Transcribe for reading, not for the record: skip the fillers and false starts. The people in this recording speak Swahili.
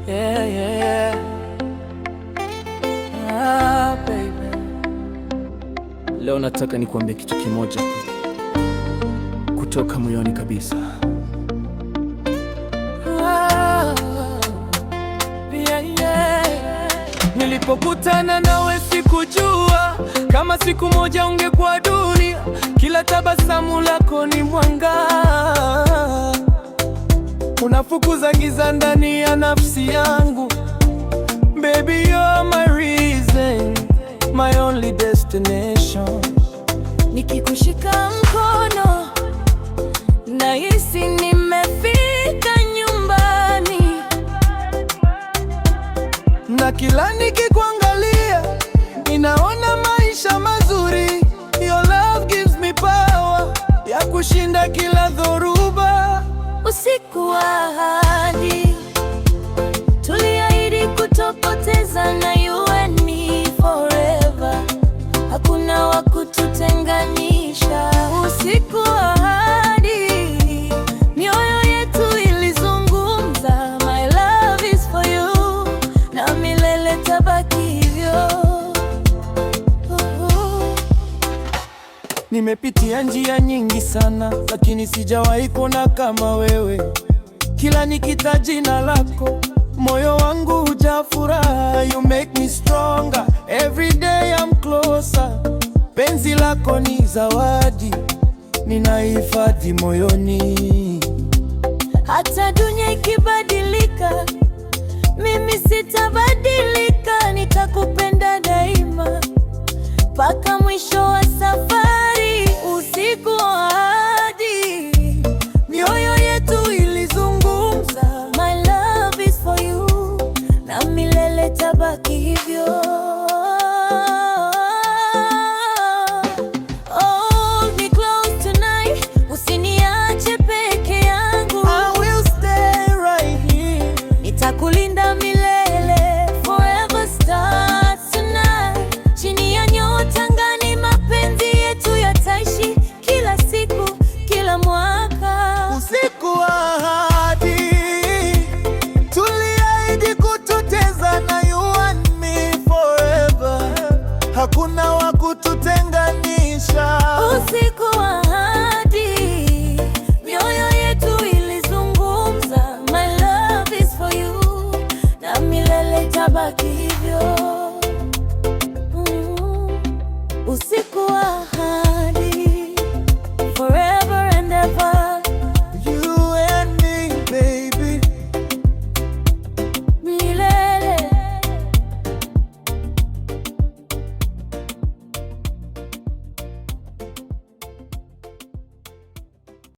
Yeah, yeah. Ah, baby. Leo nataka nikuambie kitu kimoja kutoka moyoni kabisa. Yeah, yeah. Nilipokutana nawe sikujua kama siku moja ungekuwa dunia. Kila tabasamu lako ni mwanga, unafukuza giza ndani ya nafsi yangu. Baby, you're my reason, my only destination. Nikikushika mkono nahisi nimefika nyumbani, na kila nikikuangalia ninaona maisha mazuri. Your love gives me power ya kushinda kila dhoruba. Usiku wa ahadi tuliahidi kutopotezana, you and me forever, hakuna wa kututenganisha. Usiku wa ahadi mioyo yetu ilizungumza, my love is for you, na milele tabaki hivyo. Nimepitia njia nyingi sana, lakini sijawahi kuona kama wewe. Kila nikitaja jina lako moyo wangu hujaa furaha. You make me stronger, every day I'm closer. Penzi lako ni zawadi, ninahifadhi moyoni. Hata dunia ikibadilika, mimi sitabadilika, nitakupenda daima mpaka mwisho wa safari. Usiku wa